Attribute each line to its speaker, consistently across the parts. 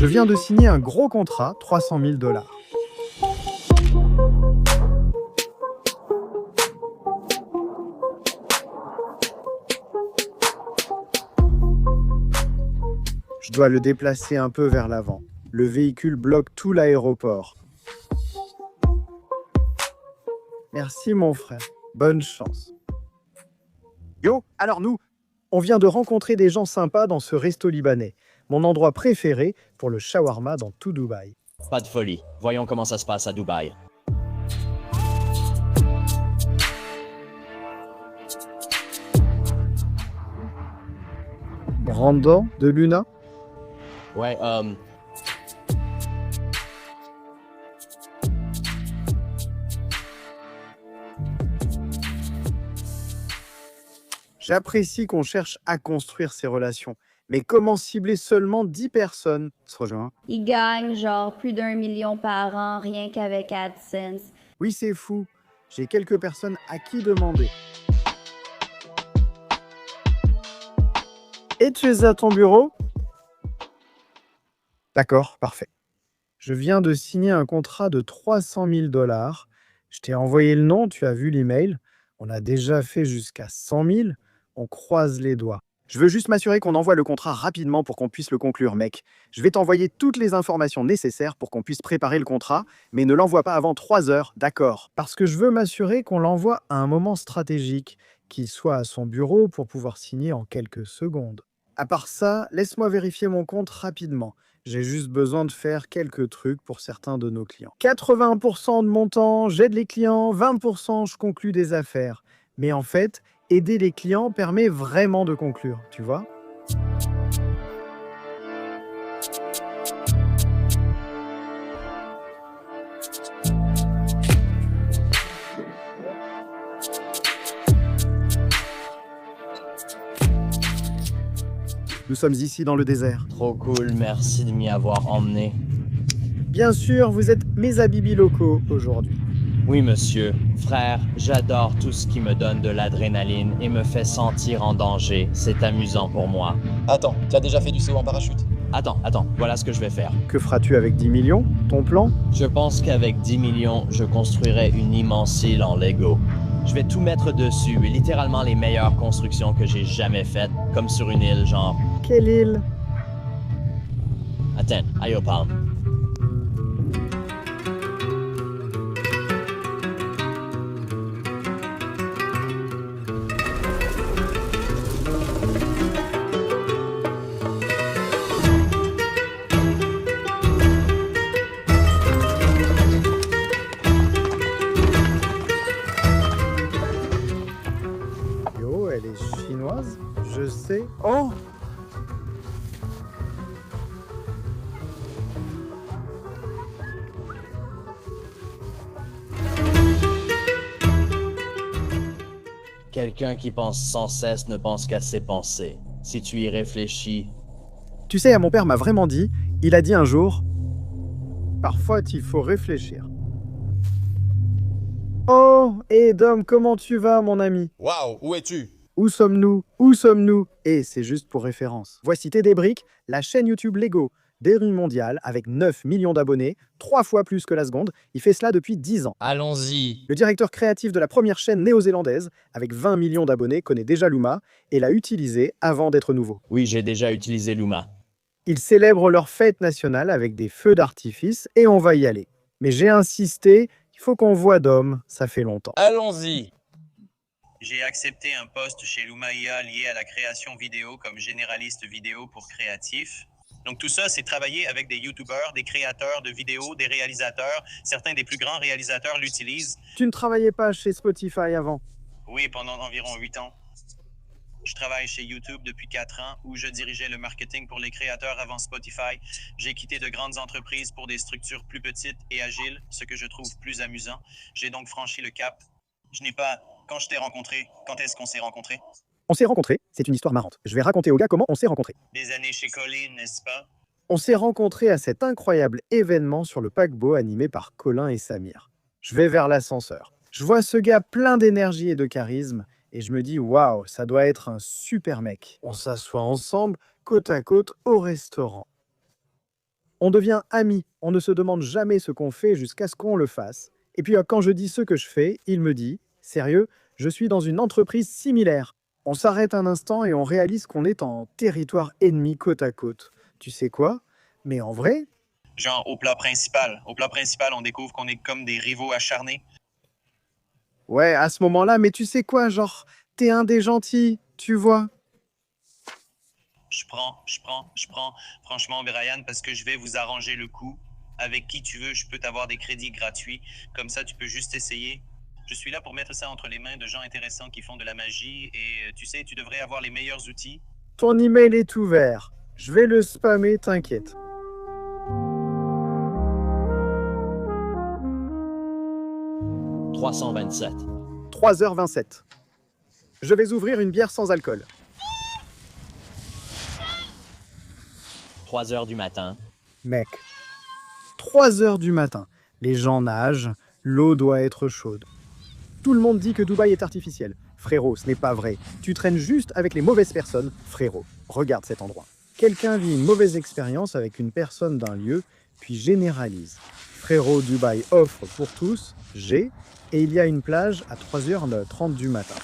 Speaker 1: Je viens de signer un gros contrat, 300 000 $. Je dois le déplacer un peu vers l'avant. Le véhicule bloque tout l'aéroport. Merci mon frère. Bonne chance. Yo, alors nous, on vient de rencontrer des gens sympas dans ce resto libanais. Mon endroit préféré pour le shawarma dans tout Dubaï.
Speaker 2: Pas de folie. Voyons comment ça se passe à Dubaï.
Speaker 1: Brandon de Luna?
Speaker 2: Ouais,
Speaker 1: J'apprécie qu'on cherche à construire ces relations. Mais comment cibler seulement 10 personnes? Se rejoint.
Speaker 3: Ils gagnent genre plus d'1 million par an rien qu'avec AdSense.
Speaker 1: Oui, c'est fou. J'ai quelques personnes à qui demander. Et tu es à ton bureau? D'accord, parfait. Je viens de signer un contrat de 300 000 $. Je t'ai envoyé le nom, tu as vu l'email. On a déjà fait jusqu'à 100 000. On croise les doigts. Je veux juste m'assurer qu'on envoie le contrat rapidement pour qu'on puisse le conclure, mec. Je vais t'envoyer toutes les informations nécessaires pour qu'on puisse préparer le contrat, mais ne l'envoie pas avant 3 heures, d'accord? Parce que je veux m'assurer qu'on l'envoie à un moment stratégique, qu'il soit à son bureau pour pouvoir signer en quelques secondes. À part ça, laisse-moi vérifier mon compte rapidement. J'ai juste besoin de faire quelques trucs pour certains de nos clients. 80% de mon temps, j'aide les clients, 20% je conclus des affaires. Mais en fait, aider les clients permet vraiment de conclure, tu vois? Nous sommes ici dans le désert.
Speaker 2: trop cool, merci de m'y avoir emmené.
Speaker 1: Bien sûr, vous êtes mes habibis locaux aujourd'hui.
Speaker 2: Oui, monsieur. Frère, j'adore tout ce qui me donne de l'adrénaline et me fait sentir en danger. C'est amusant pour moi.
Speaker 4: Attends, tu as déjà fait du saut en parachute?
Speaker 2: Attends, voilà ce que je vais faire.
Speaker 1: Que feras-tu avec 10 millions? Ton plan?
Speaker 2: Je pense qu'avec 10 millions, je construirai une immense île en Lego. Je vais tout mettre dessus et littéralement les meilleures constructions que j'ai jamais faites, comme sur une île, genre...
Speaker 1: Quelle île?
Speaker 2: Attends, Ayopalm.
Speaker 1: Yo, elle est chinoise? Je sais. Oh!
Speaker 2: Quelqu'un qui pense sans cesse ne pense qu'à ses pensées. Si tu y réfléchis...
Speaker 1: Tu sais, mon père m'a vraiment dit, il a dit un jour, parfois il faut réfléchir. Oh, et Dom, comment tu vas, mon ami?
Speaker 4: Waouh, où es-tu?
Speaker 1: Où sommes-nous? Où sommes-nous? Et c'est juste pour référence. Voici TD Brick, la chaîne YouTube Lego des rues mondiales avec 9 millions d'abonnés, 3 fois plus que la seconde. Il fait cela depuis 10 ans.
Speaker 4: Allons-y.
Speaker 1: Le directeur créatif de la première chaîne néo-zélandaise, avec 20 millions d'abonnés, connaît déjà Luma et l'a utilisé avant d'être nouveau.
Speaker 2: Oui, j'ai déjà utilisé Luma.
Speaker 1: Ils célèbrent leur fête nationale avec des feux d'artifice et on va y aller. Mais j'ai insisté, il faut qu'on voit Dom, ça fait longtemps.
Speaker 4: Allons-y.
Speaker 5: J'ai accepté un poste chez Luma IA lié à la création vidéo comme généraliste vidéo pour créatifs. Donc tout ça, c'est travailler avec des YouTubeurs, des créateurs de vidéos, des réalisateurs. Certains des plus grands réalisateurs l'utilisent.
Speaker 1: Tu ne travaillais pas chez Spotify avant?
Speaker 5: Oui, pendant environ 8 ans. Je travaille chez YouTube depuis 4 ans où je dirigeais le marketing pour les créateurs avant Spotify. J'ai quitté de grandes entreprises pour des structures plus petites et agiles, ce que je trouve plus amusant. J'ai donc franchi le cap. Je n'ai pas... Quand je t'ai rencontré, quand est-ce qu'on s'est rencontrés?
Speaker 1: On s'est rencontrés, c'est une histoire marrante. Je vais raconter au gars comment on s'est rencontrés.
Speaker 5: Des années chez Colin, n'est-ce pas?
Speaker 1: On s'est rencontrés à cet incroyable événement sur le paquebot animé par Colin et Samir. Je vais vers l'ascenseur. Je vois ce gars plein d'énergie et de charisme et je me dis waouh, ça doit être un super mec. On s'assoit ensemble, côte à côte, au restaurant. On devient amis, on ne se demande jamais ce qu'on fait jusqu'à ce qu'on le fasse. Et puis quand je dis ce que je fais, il me dit « Sérieux, je suis dans une entreprise similaire ». On s'arrête un instant et on réalise qu'on est en territoire ennemi côte à côte. Tu sais quoi? Mais en vrai,
Speaker 5: Genre, au plat principal. Au plat principal, on découvre qu'on est comme des rivaux acharnés.
Speaker 1: ouais, à ce moment-là, mais tu sais quoi, genre, t'es un des gentils, tu vois.
Speaker 5: Je prends. Franchement, Brian, parce que je vais vous arranger le coup. Avec qui tu veux, je peux t'avoir des crédits gratuits. Comme ça, tu peux juste essayer. Je suis là pour mettre ça entre les mains de gens intéressants qui font de la magie. Et tu sais, tu devrais avoir les meilleurs outils.
Speaker 1: Ton email est ouvert. Je vais le spammer, t'inquiète.
Speaker 2: « 327.
Speaker 1: 3h27. Je vais ouvrir une bière sans alcool.
Speaker 2: 3 heures du matin.
Speaker 1: Mec, 3h du matin. Les gens nagent, l'eau doit être chaude. Tout le monde dit que Dubaï est artificiel. Frérot, ce n'est pas vrai. Tu traînes juste avec les mauvaises personnes. Frérot, regarde cet endroit. Quelqu'un vit une mauvaise expérience avec une personne d'un lieu, puis généralise. Frérot, Dubaï offre pour tous, et il y a une plage à 3h30 du matin.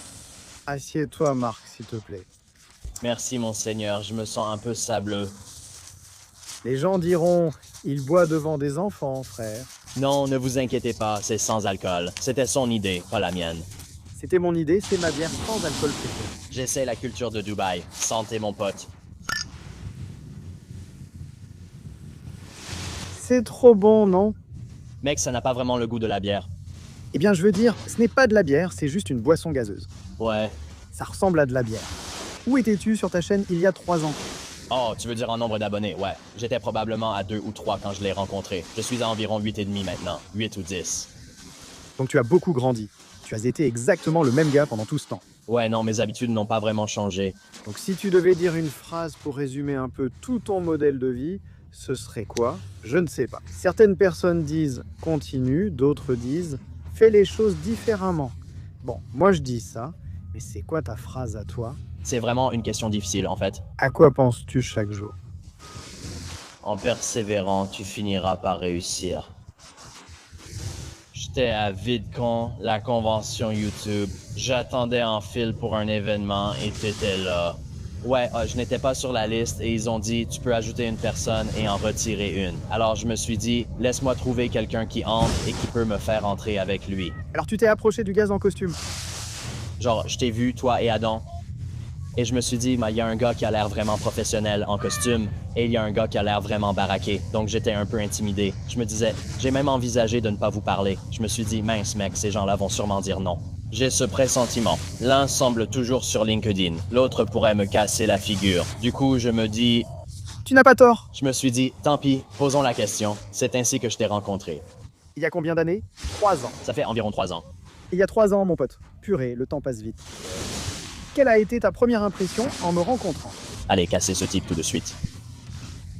Speaker 1: Assieds-toi, Marc, s'il te plaît.
Speaker 2: Merci, monseigneur, je me sens un peu sableux.
Speaker 1: Les gens diront, il boit devant des enfants, frère.
Speaker 2: Non, ne vous inquiétez pas, c'est sans alcool. C'était son idée, pas la mienne.
Speaker 1: C'était mon idée, c'est ma bière sans alcool préférée.
Speaker 2: J'essaie la culture de Dubaï. Santé, mon pote.
Speaker 1: C'est trop bon, non?
Speaker 2: Mec, ça n'a pas vraiment le goût de la bière.
Speaker 1: Eh bien, je veux dire, ce n'est pas de la bière, c'est juste une boisson gazeuse.
Speaker 2: Ouais.
Speaker 1: Ça ressemble à de la bière. Où étais-tu sur ta chaîne il y a 3 ans?
Speaker 2: Oh, tu veux dire en nombre d'abonnés? Ouais. J'étais probablement à 2 ou 3 quand je l'ai rencontré. Je suis à environ 8,5 maintenant. 8 ou 10.
Speaker 1: Donc tu as beaucoup grandi. Tu as été exactement le même gars pendant tout ce temps.
Speaker 2: Ouais, non, mes habitudes n'ont pas vraiment changé.
Speaker 1: Donc si tu devais dire une phrase pour résumer un peu tout ton modèle de vie, ce serait quoi? Je ne sais pas. Certaines personnes disent « continue », d'autres disent « fais les choses différemment ». Bon, moi je dis ça, mais c'est quoi ta phrase à toi?
Speaker 2: C'est vraiment une question difficile, en fait.
Speaker 1: À quoi penses-tu chaque jour?
Speaker 2: En persévérant, tu finiras par réussir. J'étais à VidCon, la convention YouTube. J'attendais en file pour un événement et t'étais là. Ouais, je n'étais pas sur la liste et ils ont dit tu peux ajouter une personne et en retirer une. Alors je me suis dit laisse-moi trouver quelqu'un qui entre et qui peut me faire entrer avec lui.
Speaker 1: Alors tu t'es approché du gaz en costume.
Speaker 2: Genre, je t'ai vu, toi et Adam. Et je me suis dit, il y a un gars qui a l'air vraiment professionnel en costume et il y a un gars qui a l'air vraiment baraqué. Donc j'étais un peu intimidé. Je me disais, j'ai même envisagé de ne pas vous parler. Je me suis dit, mince mec, ces gens-là vont sûrement dire non. J'ai ce pressentiment. L'un semble toujours sur LinkedIn, l'autre pourrait me casser la figure. Du coup, je me dis...
Speaker 1: Tu n'as pas tort.
Speaker 2: Je me suis dit, tant pis, posons la question. C'est ainsi que je t'ai rencontré.
Speaker 1: Il y a combien d'années? 3 ans.
Speaker 2: Ça fait environ 3 ans.
Speaker 1: Il y a 3 ans, mon pote. Purée, le temps passe vite. Quelle a été ta première impression en me rencontrant?
Speaker 2: Allez, cassez ce type tout de suite.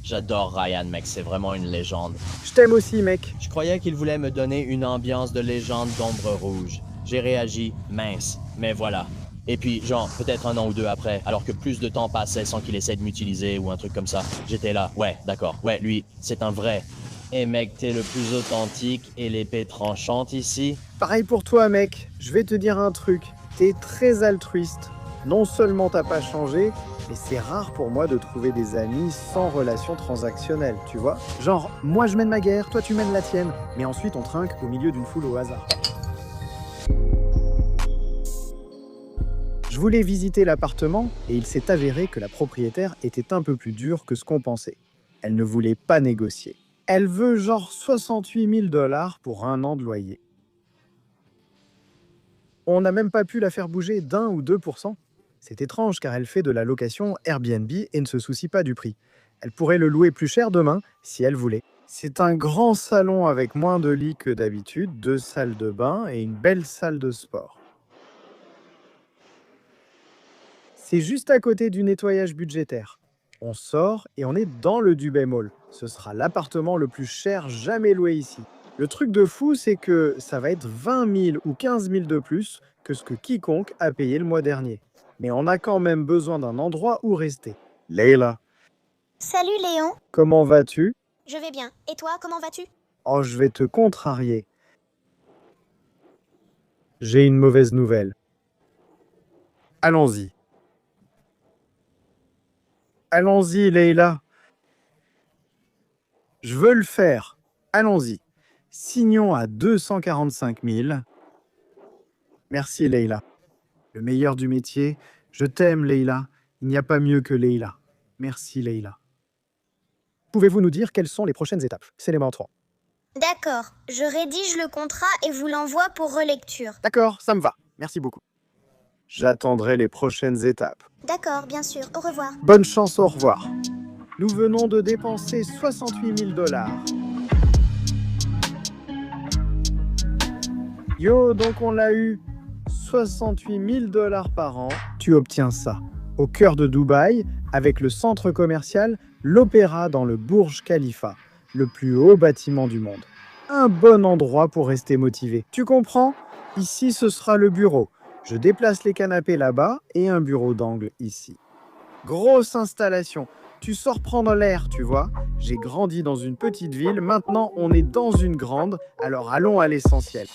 Speaker 2: J'adore Ryan, mec, c'est vraiment une légende.
Speaker 1: Je t'aime aussi, mec.
Speaker 2: Je croyais qu'il voulait me donner une ambiance de légende d'ombre rouge. J'ai réagi, mince, mais voilà. Et puis, genre, peut-être 1 an ou 2 après, alors que plus de temps passait sans qu'il essaie de m'utiliser ou un truc comme ça, j'étais là, ouais, d'accord, ouais, lui, c'est un vrai. Et mec, t'es le plus authentique et l'épée tranchante ici.
Speaker 1: Pareil pour toi, mec. Je vais te dire un truc. T'es très altruiste. Non seulement t'as pas changé, mais c'est rare pour moi de trouver des amis sans relation transactionnelle, tu vois? Genre, moi je mène ma guerre, toi tu mènes la tienne, mais ensuite on trinque au milieu d'une foule au hasard. Je voulais visiter l'appartement et il s'est avéré que la propriétaire était un peu plus dure que ce qu'on pensait. Elle ne voulait pas négocier. Elle veut genre 68 000 $ pour 1 an de loyer. On n'a même pas pu la faire bouger d'1 ou 2%. C'est étrange car elle fait de la location Airbnb et ne se soucie pas du prix. Elle pourrait le louer plus cher demain si elle voulait. C'est un grand salon avec moins de lits que d'habitude, 2 salles de bain et une belle salle de sport. C'est juste à côté du nettoyage budgétaire. On sort et on est dans le Dubai Mall. Ce sera l'appartement le plus cher jamais loué ici. Le truc de fou, c'est que ça va être 20 000 ou 15 000 de plus que ce que quiconque a payé le mois dernier. Mais on a quand même besoin d'un endroit où rester. Leila,
Speaker 6: Salut Léon,
Speaker 1: comment vas-tu?
Speaker 6: Je vais bien. Et toi, comment vas-tu?
Speaker 1: Oh, je vais te contrarier. J'ai une mauvaise nouvelle. Allons-y. Allons-y, Leïla. Je veux le faire. Allons-y. Signons à 245 000. Merci, Leïla. Le meilleur du métier. Je t'aime, Leïla. Il n'y a pas mieux que Leïla. Merci, Leïla. Pouvez-vous nous dire quelles sont les prochaines étapes? C'est l'élément 3.
Speaker 6: D'accord. Je rédige le contrat et vous l'envoie pour relecture.
Speaker 1: D'accord, ça me va. Merci beaucoup. J'attendrai les prochaines étapes.
Speaker 6: D'accord, bien sûr. Au revoir.
Speaker 1: Bonne chance, au revoir. Nous venons de dépenser 68 000 $. Yo, donc on l'a eu. 68 000 $ par an. Tu obtiens ça. Au cœur de Dubaï, avec le centre commercial, l'Opéra dans le Burj Khalifa, le plus haut bâtiment du monde. Un bon endroit pour rester motivé. Tu comprends? Ici, ce sera le bureau. Je déplace les canapés là-bas et un bureau d'angle ici. Grosse installation. Tu sors prendre l'air, tu vois. J'ai grandi dans une petite ville, maintenant on est dans une grande, alors allons à l'essentiel.